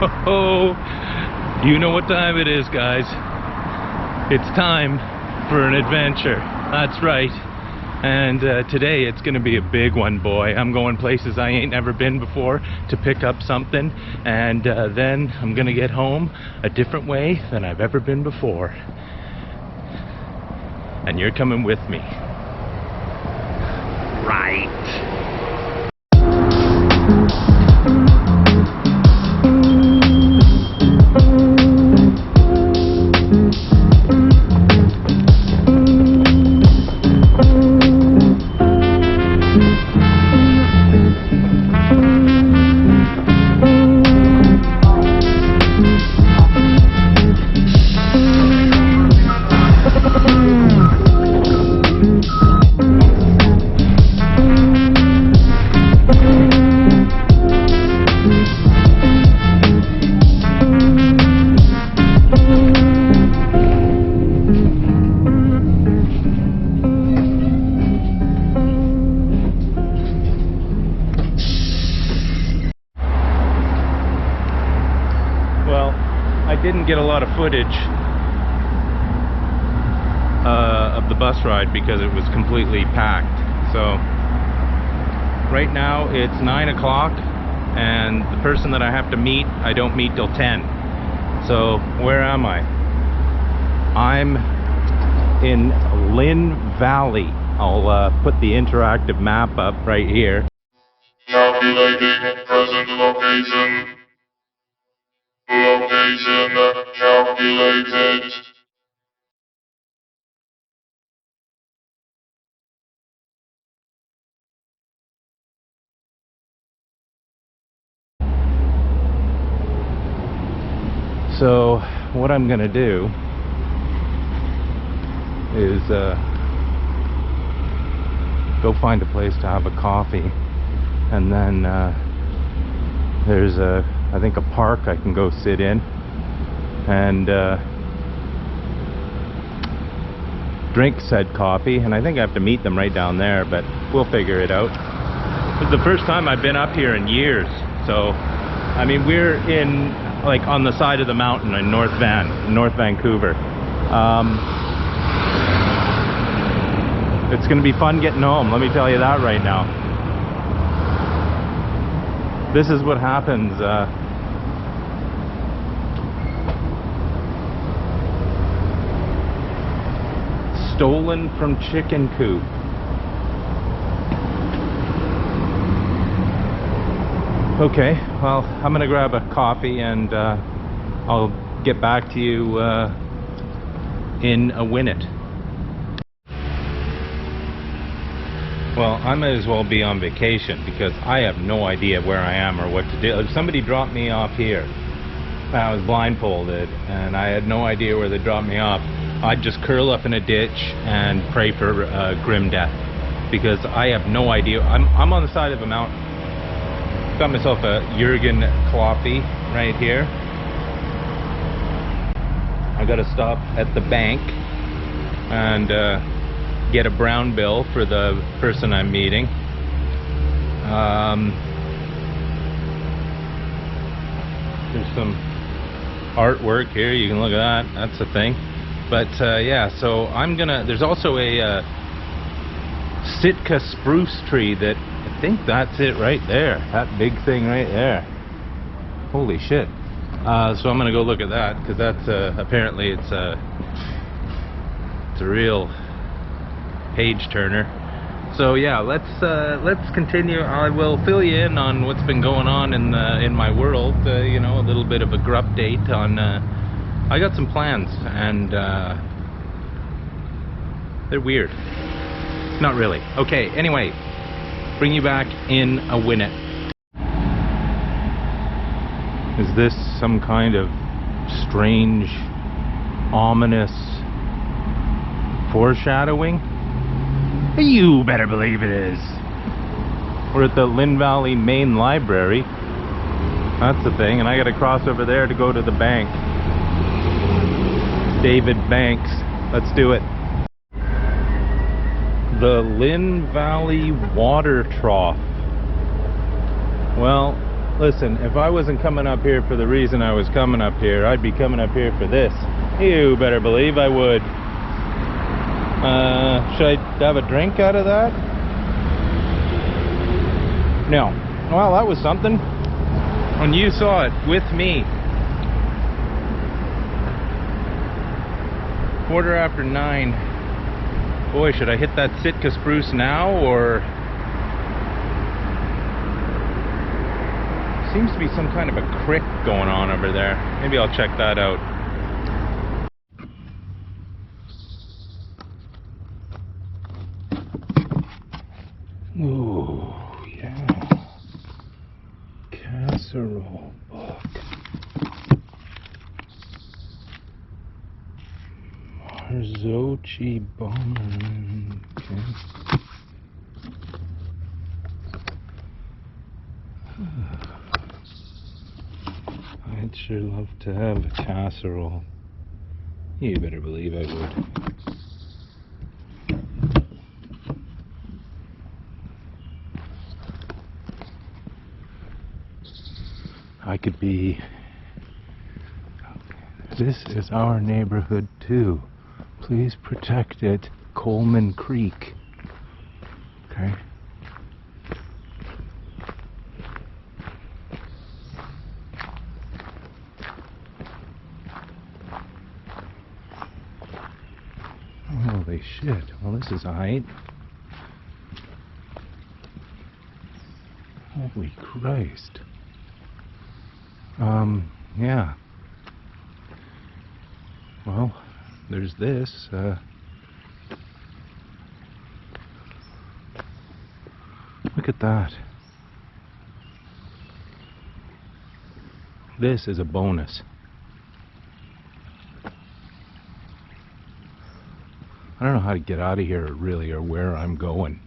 You know what time it is, guys. It's time for an adventure. That's right. And today it's gonna be a big one, boy. I'm going places I ain't never been before to pick up something, and then I'm gonna get home a different way than I've ever been before. And you're coming with me. Right. I didn't get a lot of footage of the bus ride because it was completely packed. So right now it's 9 o'clock and the person that I have to meet, I don't meet till 10. So where am I? I'm in Lynn Valley. I'll put the interactive map up right here. Calculating present location. Location calculated. So what I'm gonna do is go find a place to have a coffee, and then there's I think a park I can go sit in and drink said coffee, and I think I have to meet them right down there, but we'll figure it out. This is the first time I've been up here in years, so I mean we're in like on the side of the mountain in North Vancouver. It's gonna be fun getting home, let me tell you that right now. This is what happens stolen from chicken coop. Okay, well, I'm gonna grab a coffee and I'll get back to you in a minute. Well, I might as well be on vacation because I have no idea where I am or what to do. If somebody dropped me off here, I was blindfolded and I had no idea where they dropped me off, I'd just curl up in a ditch and pray for grim death because I have no idea. I'm on the side of a mountain. Got myself a Jurgen coffee right here. I gotta stop at the bank and get a brown bill for the person I'm meeting. There's some artwork here, you can look at that, that's the thing. But yeah, so I'm gonna, there's also a Sitka spruce tree that, I think that's it right there, that big thing right there. Holy shit. So I'm gonna go look at that because that's apparently it's a real page turner. So yeah, let's continue. I will fill you in on what's been going on in my world. You know, a little bit of a grupdate on. I got some plans and they're weird. Not really. Okay. Anyway, bring you back in a minute. Is this some kind of strange, ominous foreshadowing? You better believe it is. We're at the Lynn Valley Main Library. That's the thing, and I gotta cross over there to go to the bank. David Banks. Let's do it. The Lynn Valley Water Trough. Well, Listen, if I wasn't coming up here for the reason I was coming up here, I'd be coming up here for this. You better believe I would. Should I have a drink out of that? No. Well, that was something. And you saw it with me. 9:15. Boy, should I hit that Sitka spruce now, or... Seems to be some kind of a creek going on over there. Maybe I'll check that out. Ooh, yeah. Casserole book. Marzochi Bomber. Okay. I'd sure love to have a casserole. You better believe I would. I could be... This is our neighborhood too. Please protect it. Coleman Creek. Okay. Holy shit. Well, this is alright. Holy Christ. Yeah. Well, there's this. Look at that. This is a bonus. I don't know how to get out of here really, or where I'm going.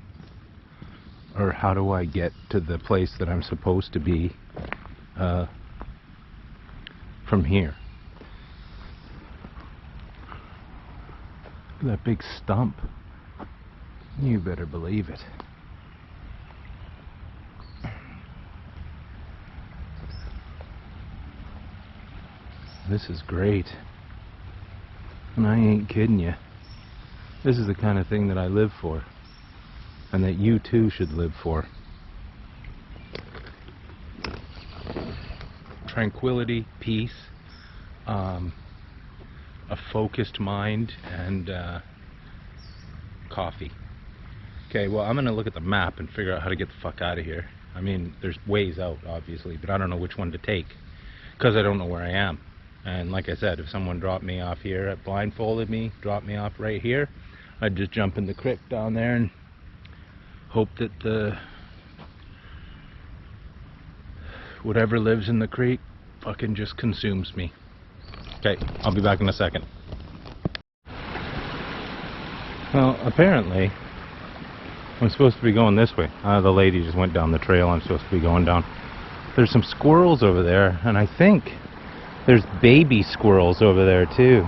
Or how do I get to the place that I'm supposed to be from here. Look at that big stump. You better believe it. This is great. And I ain't kidding you. This is the kind of thing that I live for. And that you too should live for. Tranquility, peace, a focused mind, and coffee. Okay, well, I'm gonna look at the map and figure out how to get the fuck out of here. I mean, there's ways out, obviously, but I don't know which one to take, because I don't know where I am. And like I said, if someone dropped me off here, blindfolded me, dropped me off right here, I'd just jump in the creek down there and hope that whatever lives in the creek fucking just consumes me. Okay, I'll be back in a second. Well, apparently I'm supposed to be going this way. The lady just went down the trail I'm supposed to be going down. There's some squirrels over there, and I think there's baby squirrels over there too.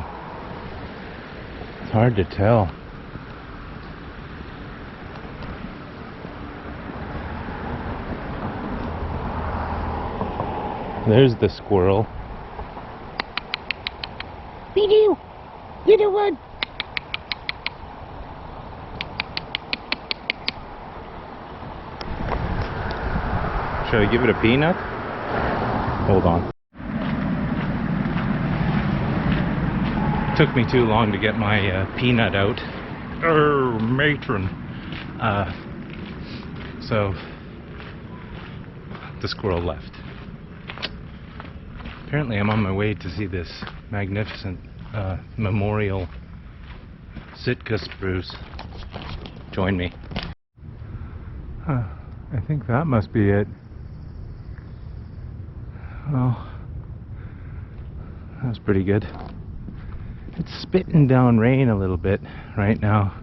It's hard to tell. There's the squirrel. Be-doo! Little one! Should I give it a peanut? Hold on. Took me too long to get my peanut out. Matron. So the squirrel left. Apparently I'm on my way to see this magnificent memorial Sitka spruce. Join me. I think that must be it. Well, that was pretty good. It's spitting down rain a little bit right now.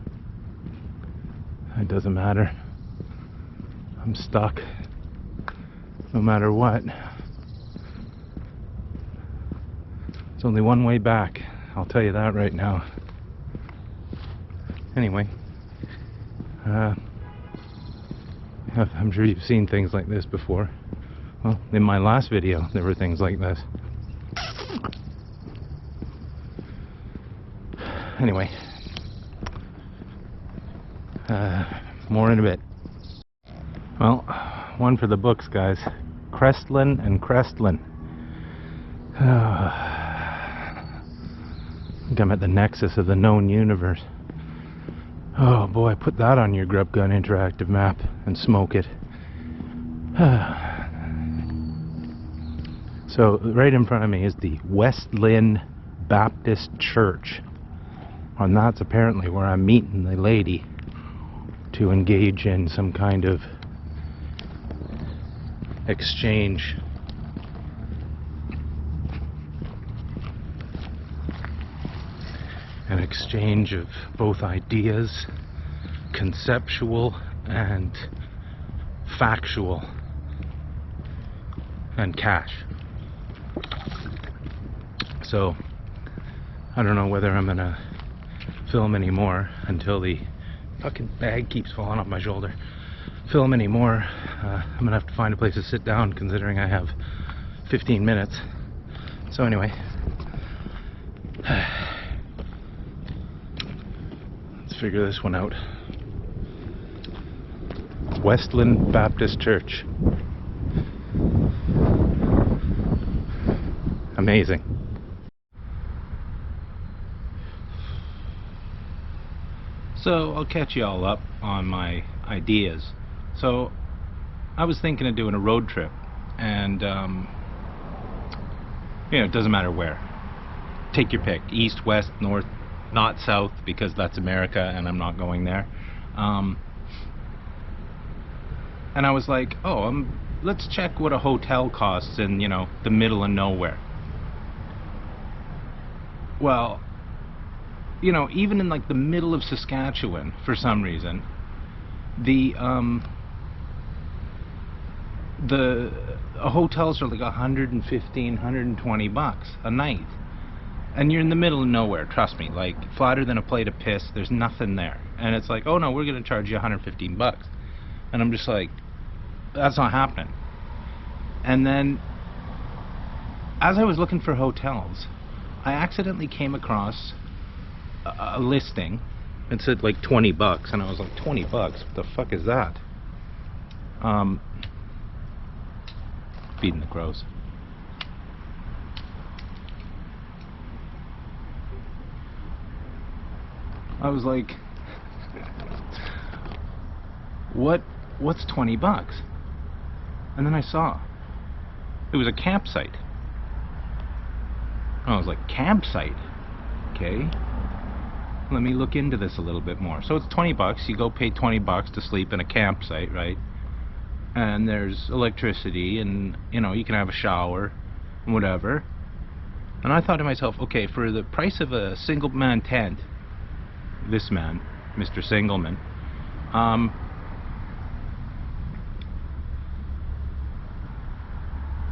It doesn't matter. I'm stuck no matter what. It's only one way back, I'll tell you that right now. Anyway, I'm sure you've seen things like this before. Well, in my last video, there were things like this. Anyway, more in a bit. Well, one for the books, guys. Crestland and Crestland. I think I'm at the nexus of the known universe. Oh boy, put that on your Grubgun interactive map and smoke it. So, right in front of me is the West Lynn Baptist Church. And that's apparently where I'm meeting the lady to engage in some kind of exchange. An exchange of both ideas, conceptual and factual, and cash. So, I don't know whether I'm gonna film anymore until the fucking bag keeps falling off my shoulder. Film anymore. I'm gonna have to find a place to sit down, considering I have 15 minutes. So anyway, let's figure this one out. Westland Baptist Church. Amazing. So I'll catch you all up on my ideas. So I was thinking of doing a road trip, and you know, it doesn't matter where. Take your pick: east, west, north, not south, because that's America and I'm not going there. And I was like, oh, let's check what a hotel costs in, you know, the middle of nowhere. Well, you know, even in like the middle of Saskatchewan, for some reason, the hotels are like $115, $120 a night, and you're in the middle of nowhere. Trust me, like flatter than a plate of piss. There's nothing there, and it's like, oh no, we're gonna charge you $115, and I'm just like, that's not happening. And then, as I was looking for hotels, I accidentally came across a listing. It said like $20, and I was like, $20? What the fuck is that? Feeding the crows. I was like, what's $20? And then I saw it was a campsite. I was like, campsite? Okay, let me look into this a little bit more. So it's $20. You go pay $20 to sleep in a campsite, right? And there's electricity, and you know, you can have a shower and whatever. And I thought to myself, okay, for the price of a single man tent, this man, Mr. Singleman,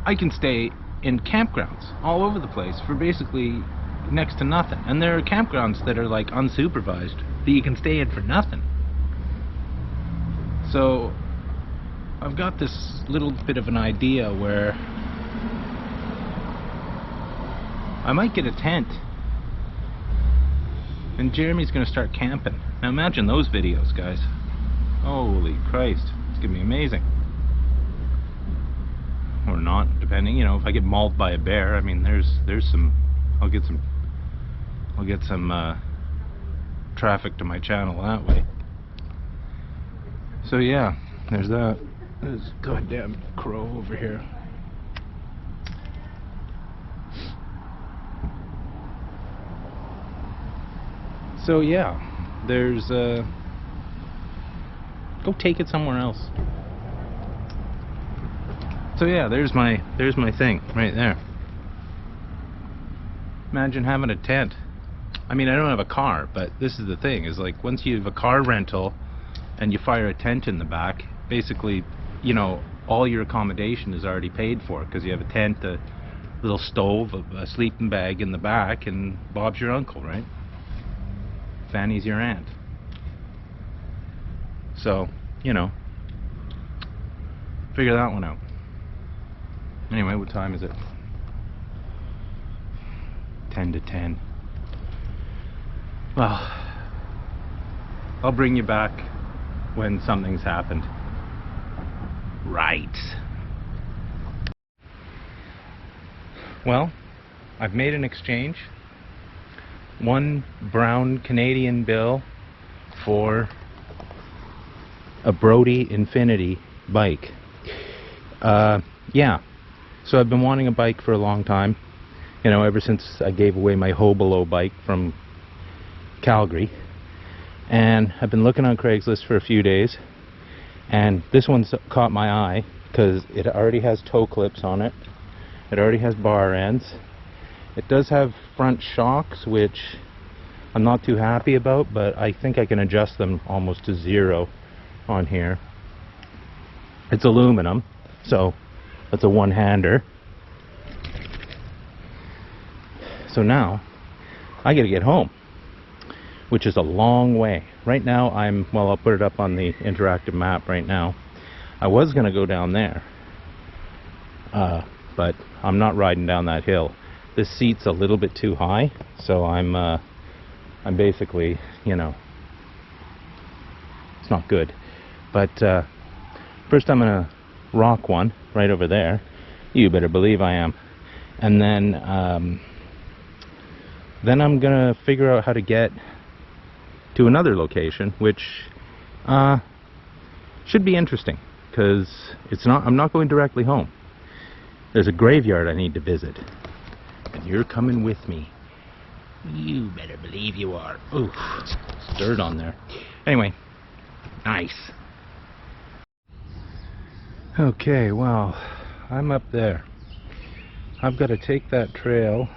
I can stay in campgrounds all over the place for basically next to nothing. And there are campgrounds that are like unsupervised that you can stay in for nothing. So I've got this little bit of an idea where I might get a tent, and Jeremy's gonna start camping. Now imagine those videos, guys. Holy Christ, it's gonna be amazing. Or not, depending, you know, if I get mauled by a bear. I mean, there's some, I'll get some traffic to my channel that way. So yeah, there's that. There's a goddamn crow over here. So yeah, there's go take it somewhere else. So yeah, there's my thing right there. Imagine having a tent. I mean, I don't have a car, but this is the thing, is like once you have a car rental and you fire a tent in the back, basically, you know, all your accommodation is already paid for, because you have a tent, a little stove, a sleeping bag in the back, and Bob's your uncle, right? Fanny's your aunt. So, you know, figure that one out. Anyway, what time is it? 10 to 10. Well, I'll bring you back when something's happened. Right. Well, I've made an exchange. One brown Canadian bill for a Brody Infinity bike. Yeah. So I've been wanting a bike for a long time. You know, ever since I gave away my Hobolo bike from Calgary. And I've been looking on Craigslist for a few days. And this one's caught my eye because it already has toe clips on it. It already has bar ends. It does have front shocks, which I'm not too happy about, but I think I can adjust them almost to zero on here. It's aluminum, so that's a one-hander. So now I gotta get home, which is a long way. Right now well, I'll put it up on the interactive map right now. I was gonna go down there, but I'm not riding down that hill. This seat's a little bit too high, so I'm basically, you know, it's not good. But first I'm gonna rock one right over there. You better believe I am. And then I'm gonna figure out how to get to another location, which should be interesting, because I'm not going directly home. There's a graveyard I need to visit, and you're coming with me. You better believe you are. Oof, there's dirt on there. Anyway, nice. Okay, well, I'm up there. I've got to take that trail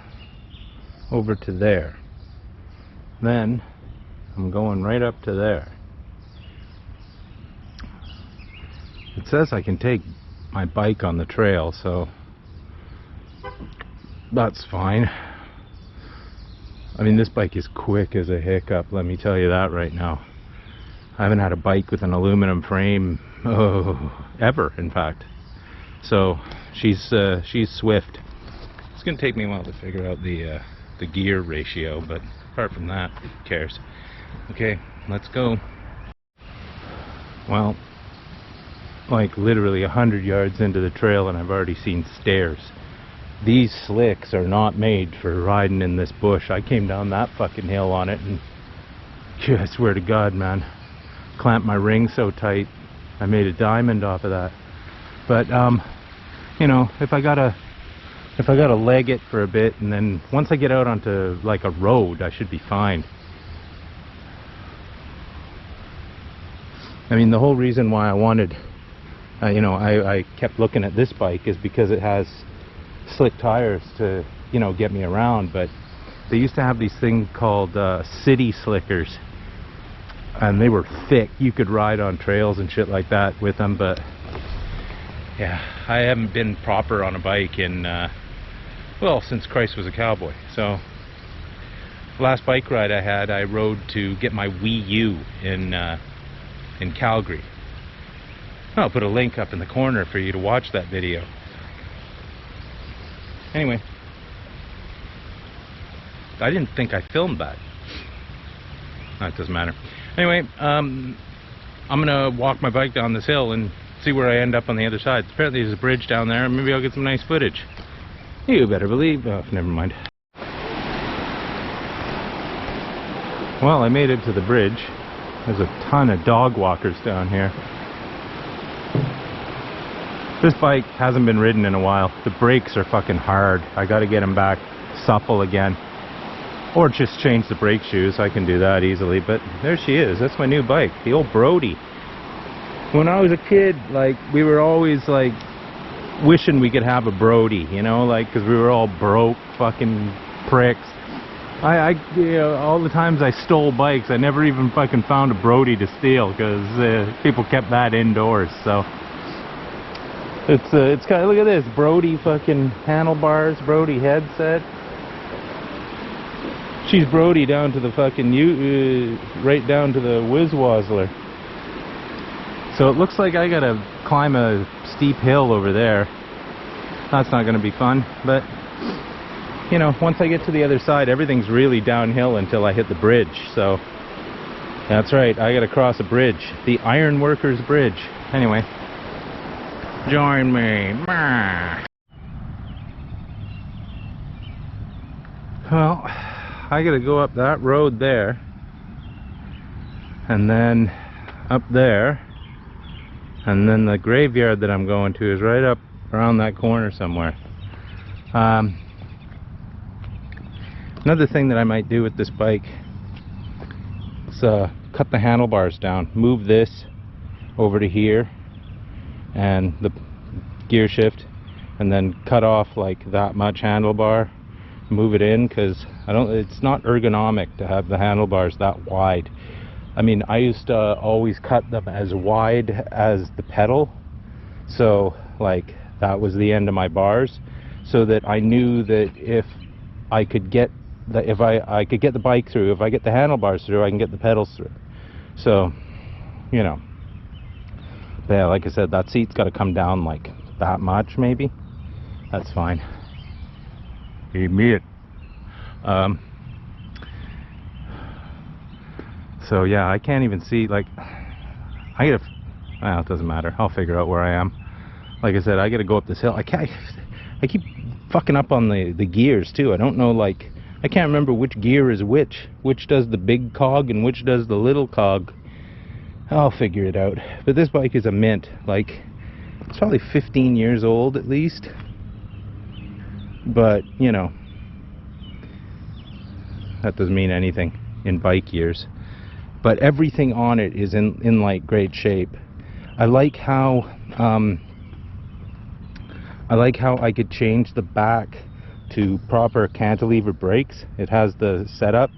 over to there. Then I'm going right up to there. It says I can take my bike on the trail, so that's fine. I mean, this bike is quick as a hiccup, let me tell you that right now. I haven't had a bike with an aluminum frame ever, in fact. So she's swift. It's gonna take me a while to figure out the gear ratio, but apart from that, who cares? Okay, let's go. Well, like literally 100 yards into the trail and I've already seen stairs. These slicks are not made for riding in this bush. I came down that fucking hill on it, and I swear to God, man, clamped my ring so tight I made a diamond off of that. But you know, if I gotta leg it for a bit, and then once I get out onto like a road, I should be fine. I mean, the whole reason why I wanted, you know, I kept looking at this bike is because it has slick tires to, you know, get me around. But they used to have these things called city slickers, and they were thick. You could ride on trails and shit like that with them. But yeah, I haven't been proper on a bike in well, since Christ was a cowboy. So last bike ride I had, I rode to get my Wii U in Calgary. I'll put a link up in the corner for you to watch that video. Anyway, I didn't think I filmed that. That doesn't matter. Anyway, I'm gonna walk my bike down this hill and see where I end up on the other side. Apparently there's a bridge down there, and maybe I'll get some nice footage. You better believe. Oh, never mind. Well, I made it to the bridge. There's a ton of dog walkers down here. This bike hasn't been ridden in a while. The brakes are fucking hard. I gotta get them back supple again. Or just change the brake shoes. I can do that easily. But there she is. That's my new bike. The old Brody. When I was a kid, like, we were always like wishing we could have a Brody, you know, like, because we were all broke fucking pricks. You know, all the times I stole bikes, I never even fucking found a Brody to steal, because people kept that indoors. So it's kind of, look at this, Brody fucking handlebars, Brody headset. She's Brody down to the fucking right down to the Whizwazzler. So it looks like I gotta climb a steep hill over there. That's not going to be fun, but you know, once I get to the other side, everything's really downhill until I hit the bridge. So that's right, I gotta cross a bridge, the Ironworkers Bridge. Anyway, join me. Well, I gotta go up that road there, and then up there, and then the graveyard that I'm going to is right up around that corner somewhere. Another thing that I might do with this bike is cut the handlebars down, move this over to here and the gear shift, and then cut off like that much handlebar, move it in, because it's not ergonomic to have the handlebars that wide. I mean, I used to always cut them as wide as the pedal, so like that was the end of my bars, so that I knew that if I could get I could get the bike through, if I get the handlebars through, I can get the pedals through. So, you know, but yeah, like I said, that seat's got to come down like that much, maybe. That's fine. Admit. So yeah, I can't even see, like, well, it doesn't matter. I'll figure out where I am. Like I said, I got to go up this hill. I keep fucking up on the gears too. I don't know, like, I can't remember which gear is which does the big cog and which does the little cog. I'll figure it out. But this bike is a mint. Like, it's probably 15 years old at least, but you know, that doesn't mean anything in bike years. But everything on it is in like great shape. I like how I could change the back to proper cantilever brakes. It has the setup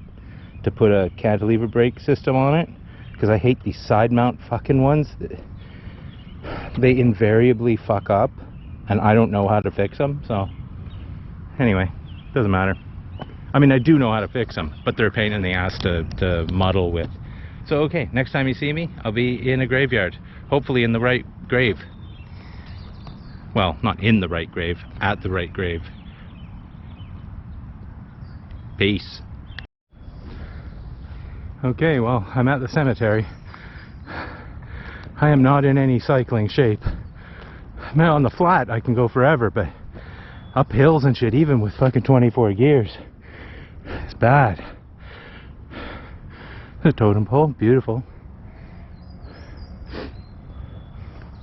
to put a cantilever brake system on it, because I hate these side mount fucking ones. They invariably fuck up and I don't know how to fix them. So anyway, doesn't matter. I mean, I do know how to fix them, but they're a pain in the ass to muddle with. So okay, next time you see me, I'll be in a graveyard, hopefully in the right grave. Well, not in the right grave, at the right grave. Peace. Okay, well, I'm at the cemetery. I am not in any cycling shape. Now on the flat I can go forever, but up hills and shit, even with fucking 24 gears, it's bad. The totem pole, beautiful.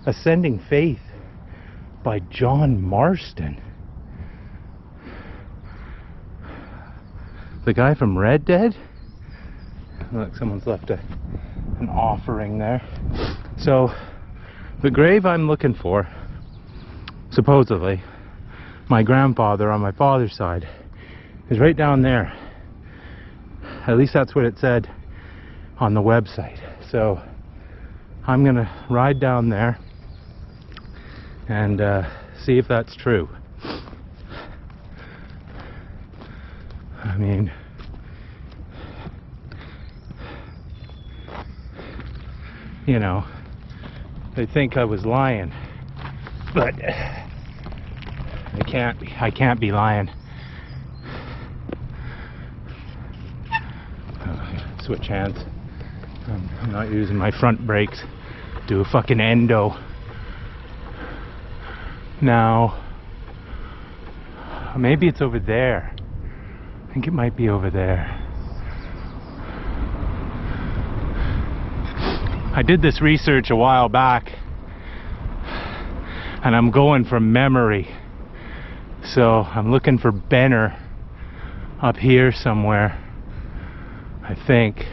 Ascending Faith by John Marston. The guy from Red Dead? Look, someone's left an offering there. So, the grave I'm looking for, supposedly, my grandfather on my father's side, is right down there. At least that's what it said on the website. So, I'm gonna ride down there and see if that's true. I mean, you know, they think I was lying, but I can't be lying. Switch hands. I'm not using my front brakes. Do a fucking endo. Now, maybe it's over there. I think it might be over there. I did this research a while back, and I'm going from memory. So I'm looking for Benner up here somewhere, I think.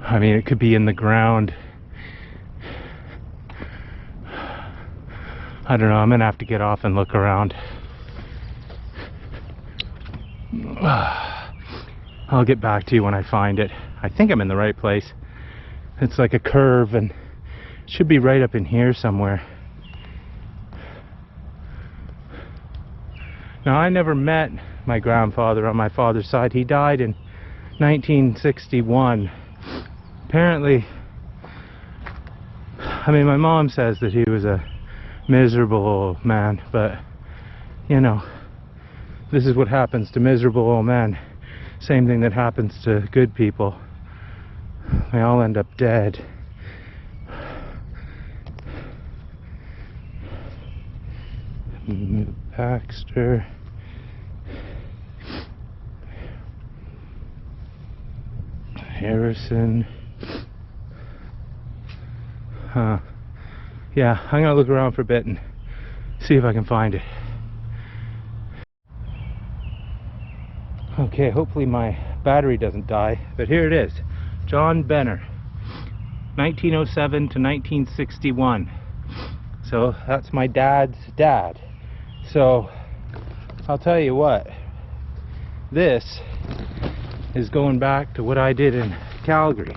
I mean, it could be in the ground. I don't know, I'm gonna have to get off and look around. I'll get back to you when I find it. I think I'm in the right place. It's like a curve and it should be right up in here somewhere. Now, I never met my grandfather on my father's side. He died in 1961. Apparently, I mean, my mom says that he was a miserable old man, but you know, this is what happens to miserable old men. Same thing that happens to good people. They all end up dead. Baxter. Harrison. Yeah, I'm gonna look around for a bit and see if I can find it. Okay, hopefully my battery doesn't die, but here it is. John Benner, 1907 to 1961. So that's my dad's dad. So I'll tell you what, this is going back to what I did in Calgary.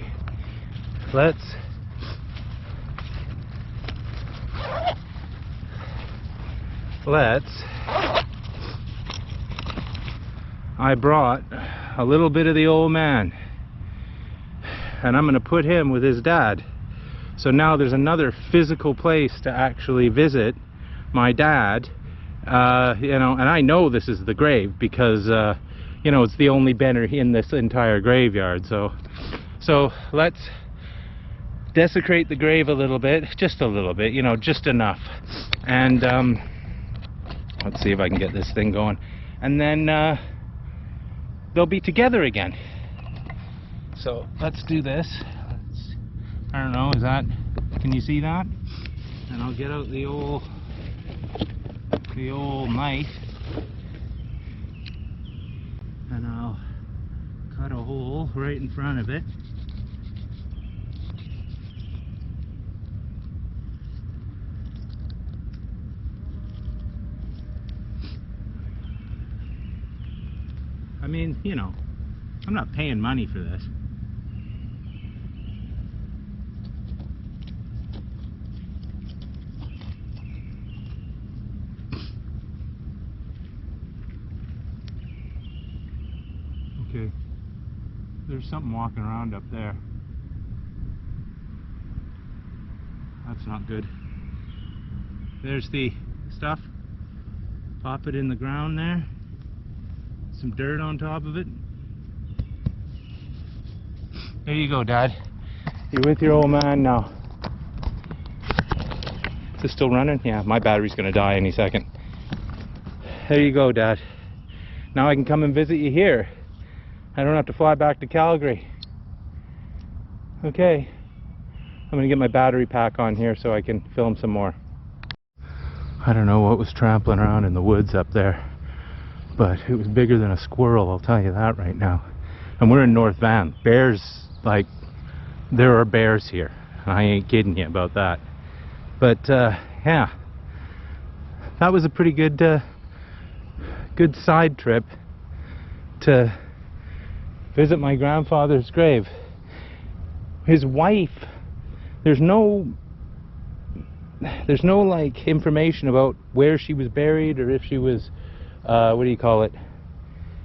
I brought a little bit of the old man, and I'm going to put him with his dad. So now there's another physical place to actually visit my dad, you know, and I know this is the grave because, you know, it's the only Benner in this entire graveyard. So let's desecrate the grave a little bit, just a little bit, you know, just enough. And let's see if I can get this thing going. And then they'll be together again. So let's do this. I don't know, can you see that? And I'll get out the old knife and I'll cut a hole right in front of it. I mean, you know, I'm not paying money for this. Okay, there's something walking around up there. That's not good. There's the stuff. Pop it in the ground there. Some dirt on top of it. There you go, Dad. You're with your old man now. Is this still running? Yeah, my battery's gonna die any second. There you go, Dad. Now I can come and visit you here. I don't have to fly back to Calgary. Okay. I'm gonna get my battery pack on here so I can film some more. I don't know what was trampling around in the woods up there, but it was bigger than a squirrel, I'll tell you that right now. And we're in North Van. Bears, like, there are bears here. I ain't kidding you about that. But yeah, that was a pretty good good side trip to visit my grandfather's grave. His wife, there's no like information about where she was buried or if she was what do you call it,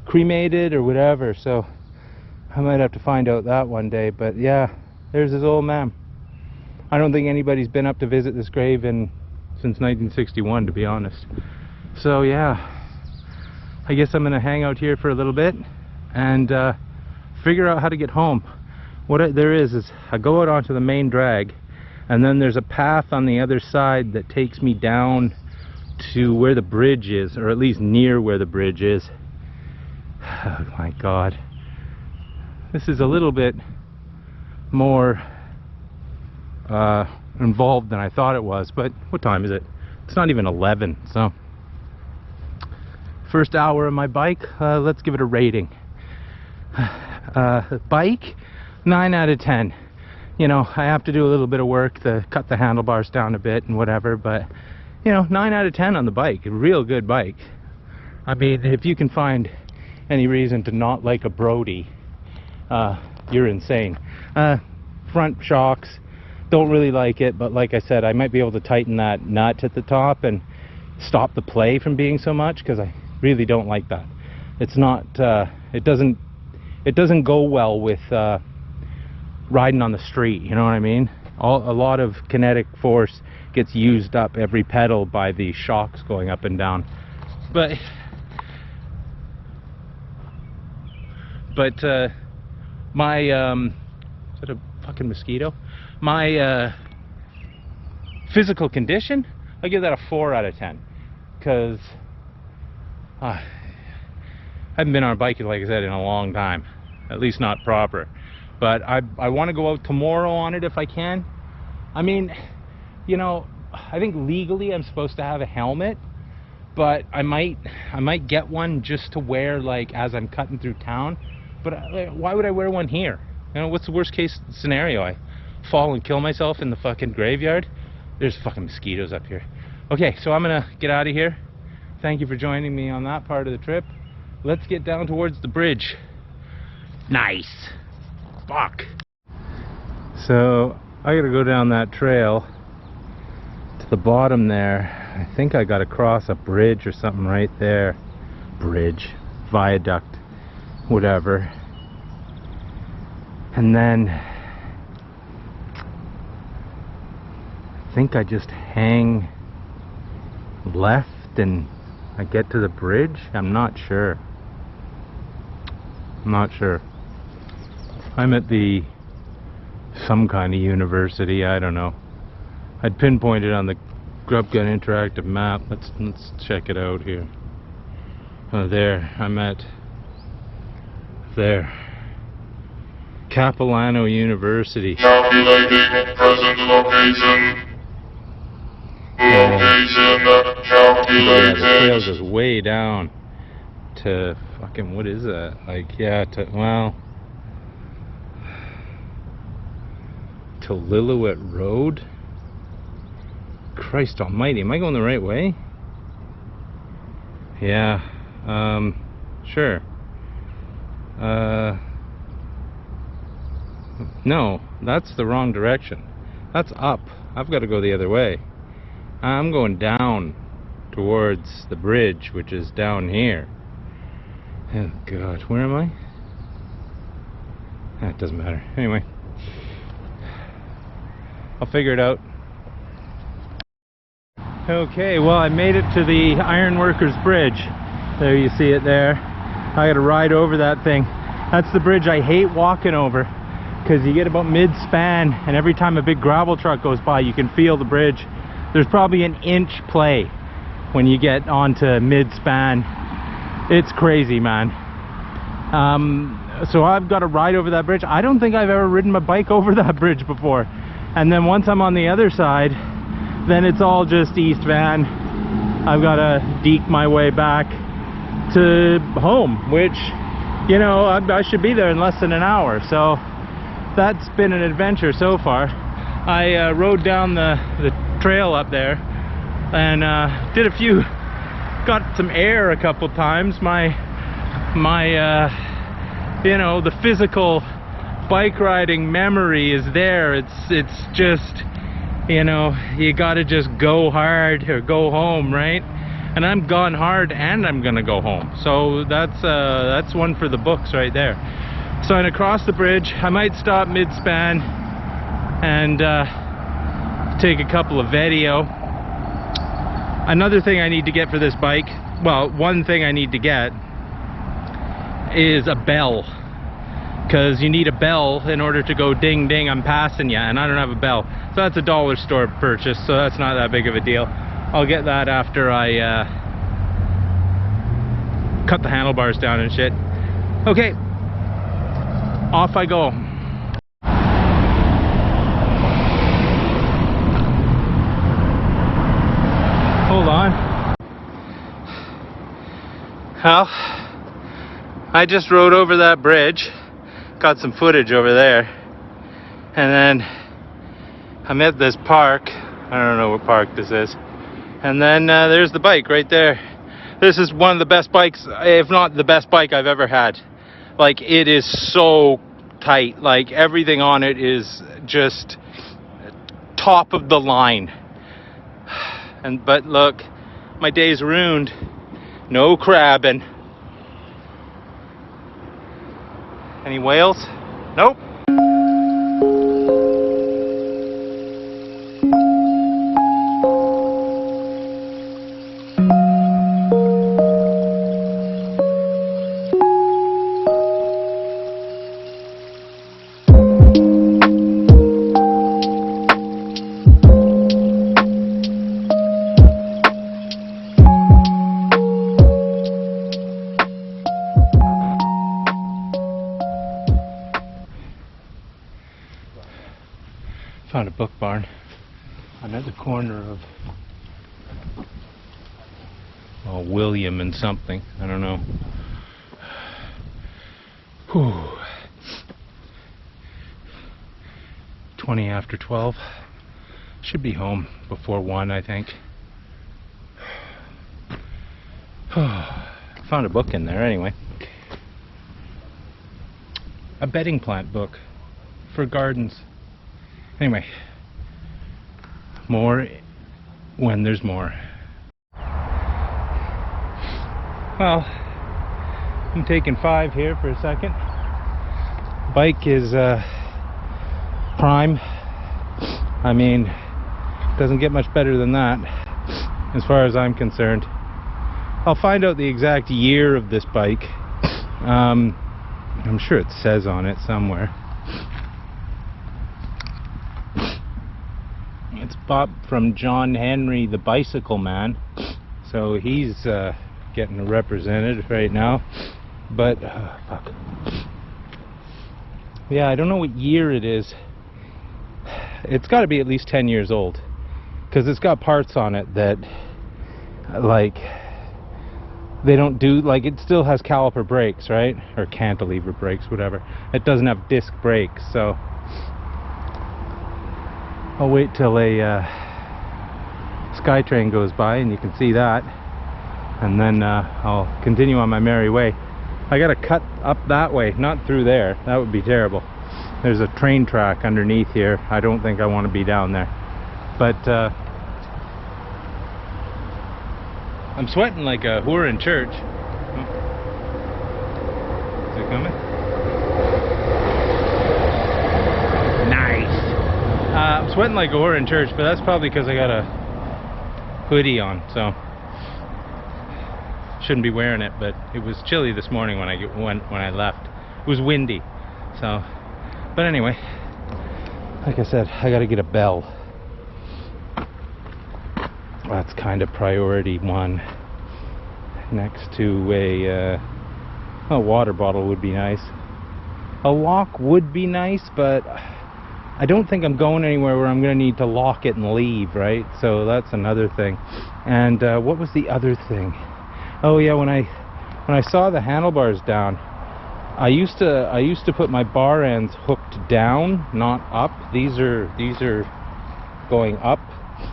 cremated or whatever, so I might have to find out that one day. But yeah, there's his old man. I don't think anybody's been up to visit this grave since 1961, to be honest. So yeah, I guess I'm gonna hang out here for a little bit and figure out how to get home. What there is I go out onto the main drag, and then there's a path on the other side that takes me down to where the bridge is, or at least near where the bridge is. Oh my god, this is a little bit more involved than I thought it was. But what time is it? It's not even 11. So first hour of my bike, let's give it a rating. Bike, 9 out of 10. You know, I have to do a little bit of work to cut the handlebars down a bit and whatever, but you know, 9 out of 10 on the bike. A real good bike. I mean, if you can find any reason to not like a Brody, you're insane. Front shocks, don't really like it, but like I said, I might be able to tighten that nut at the top and stop the play from being so much, because I really don't like that. It's not it doesn't go well with riding on the street, you know what I mean? A lot of kinetic force gets used up every pedal by the shocks going up and down. But my is that a fucking mosquito? My physical condition, I give that a 4 out of 10, because I haven't been on a bike, like I said, in a long time, at least not proper. But I want to go out tomorrow on it if I can. I mean, you know, I think legally I'm supposed to have a helmet, but I might get one just to wear, like, as I'm cutting through town. But why would I wear one here? You know, what's the worst case scenario? I fall and kill myself in the fucking graveyard? There's fucking mosquitoes up here. Okay, so I'm gonna get out of here. Thank you for joining me on that part of the trip. Let's get down towards the bridge. Nice. Fuck. So I gotta go down that trail to the bottom there. I think I gotta cross a bridge or something right there. Bridge, viaduct, whatever. And then I think I just hang left and I get to the bridge. I'm not sure. I'm at some kind of university, I don't know. I'd pinpointed on the Grubgun interactive map. Let's check it out here. Oh, there, I'm at there. Capilano University. Calculating present location. Location Yeah, the trail calculated. goes way down to fucking, what is that? Like, yeah, to Lillooet Road? Christ almighty, am I going the right way? Yeah, sure. No, that's the wrong direction. That's up. I've got to go the other way. I'm going down towards the bridge, which is down here. Oh God, where am I? It doesn't matter. Anyway, I'll figure it out. Okay, well, I made it to the Ironworkers Bridge. There, you see it there. I gotta ride over that thing. That's the bridge I hate walking over, because you get about mid-span, and every time a big gravel truck goes by, you can feel the bridge. There's probably an inch play when you get onto mid-span. It's crazy, man. So I've got to ride over that bridge. I don't think I've ever ridden my bike over that bridge before. And then once I'm on the other side, then it's all just east van. I've got to deke my way back to home, which, you know, I should be there in less than an hour. So that's been an adventure so far. I rode down the trail up there and got some air a couple times. My you know, the physical bike riding memory is there. It's just, you know, you gotta just go hard or go home, right? And I'm gone hard and I'm gonna go home. So that's one for the books right there. So I'm gonna cross the bridge. I might stop mid-span and take a couple of video. Another thing I need to get for this bike, well, one thing I need to get is a bell, because you need a bell in order to go ding ding, I'm passing you, and I don't have a bell. So that's a dollar store purchase, so that's not that big of a deal. I'll get that after I cut the handlebars down and shit. Okay, off I go. Hold on. Well, I just rode over that bridge, got some footage over there, and then I'm at this park. I don't know what park this is. And then there's the bike right there. This is one of the best bikes, if not the best bike I've ever had. Like, it is so tight. Like, everything on it is just top of the line. But look, my day's ruined. No crabbing. Any whales? Nope. Found a book barn. I'm at the corner of William and something. I don't know. Whew. 20 after 12. Should be home before 1, I think. Found a book in there anyway. A bedding plant book for gardens. Anyway, more when there's more. Well, I'm taking 5 here for a second. Bike is prime. I mean, doesn't get much better than that as far as I'm concerned. I'll find out the exact year of this bike. I'm sure it says on it somewhere. It's bought from John Henry, the bicycle man. So he's getting represented right now. But, fuck. Yeah, I don't know what year it is. It's got to be at least 10 years old. Because it's got parts on it that, like, they don't do, like, it still has caliper brakes, right? Or cantilever brakes, whatever. It doesn't have disc brakes, so I'll wait till a SkyTrain goes by and you can see that, and then I'll continue on my merry way. I gotta cut up that way, not through there. That would be terrible. There's a train track underneath here. I don't think I want to be down there. But I'm sweating like a whore in church. Oh. Is it coming? Nice! I'm sweating like a whore in church, but that's probably because I got a hoodie on, so shouldn't be wearing it. But it was chilly this morning when I left. It was windy, so. But anyway, like I said, I got to get a bell. That's kind of priority 1. Next to a water bottle would be nice. A lock would be nice, but I don't think I'm going anywhere where I'm going to need to lock it and leave, right? So that's another thing. And what was the other thing? Oh yeah, when I saw the handlebars down, I used to put my bar ends hooked down, not up. These are going up.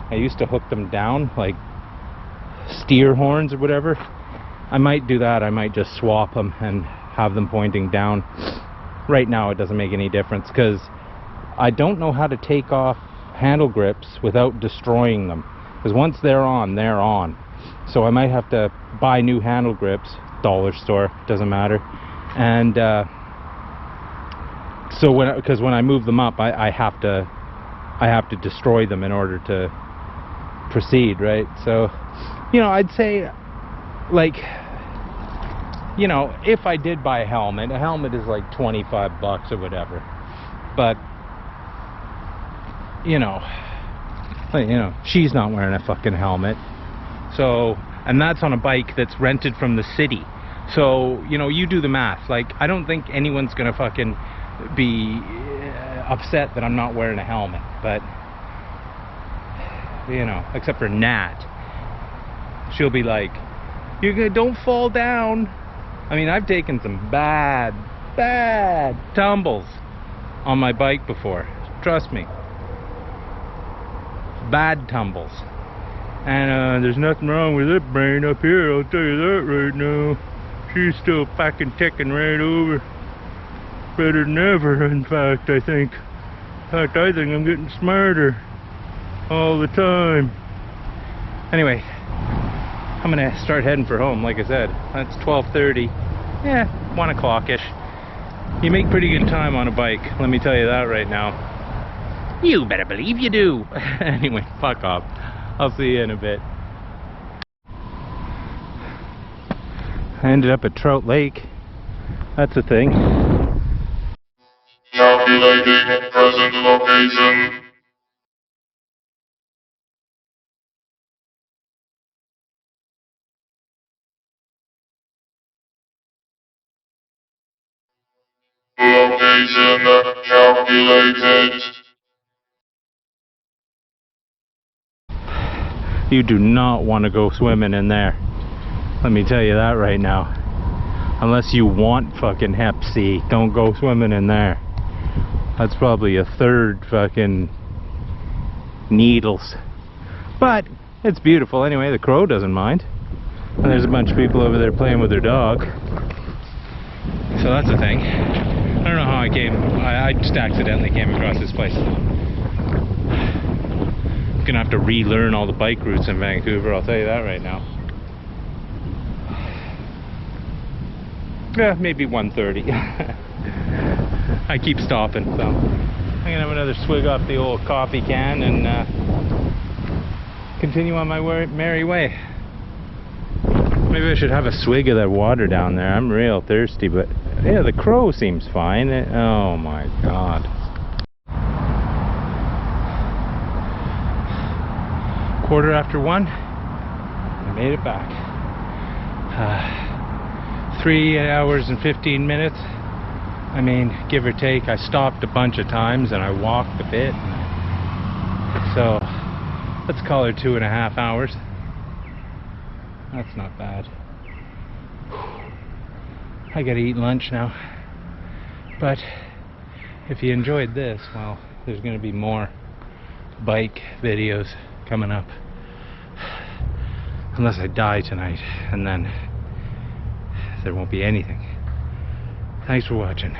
I used to hook them down like steer horns or whatever. I might do that. I might just swap them and have them pointing down. Right now it doesn't make any difference because I don't know how to take off handle grips without destroying them. Because once they're on, they're on. So I might have to buy new handle grips, dollar store, doesn't matter. And so when I move them up, I have to destroy them in order to proceed, right? So, you know, I'd say, like, you know, if I did buy a helmet is like 25 bucks or whatever. But you know, she's not wearing a fucking helmet. So, and that's on a bike that's rented from the city. So, you know, you do the math. Like, I don't think anyone's gonna fucking be upset that I'm not wearing a helmet. But, you know, except for Nat. She'll be like, don't fall down. I mean, I've taken some bad tumbles on my bike before. Trust me. Bad tumbles. And there's nothing wrong with that brain up here, I'll tell you that right now. She's still fucking ticking right over. Better than ever, in fact, I think. In fact, I think I'm getting smarter all the time. Anyway, I'm gonna start heading for home, like I said. That's 12:30. Yeah, 1 o'clock-ish. You make pretty good time on a bike, let me tell you that right now. You better believe you do. Anyway, fuck off. I'll see you in a bit. I ended up at Trout Lake. That's a thing. Calculating present location. Location calculated. You do not want to go swimming in there. Let me tell you that right now. Unless you want fucking Hep C, don't go swimming in there. That's probably a third fucking needles. But it's beautiful anyway. The crow doesn't mind. And there's a bunch of people over there playing with their dog. So that's a thing. I don't know how I just accidentally came across this place. I'm gonna have to relearn all the bike routes in Vancouver, I'll tell you that right now. Yeah, maybe 1:30. I keep stopping, so I'm gonna have another swig off the old coffee can and continue on my merry way. Maybe I should have a swig of that water down there. I'm real thirsty, but yeah, the crow seems fine. Oh my god. Quarter after 1, I made it back. 3 hours and 15 minutes. I mean, give or take. I stopped a bunch of times and I walked a bit. So let's call it 2.5 hours. That's not bad. I gotta eat lunch now. But if you enjoyed this, well, there's gonna be more bike videos coming up. Unless I die tonight, and then there won't be anything. Thanks for watching.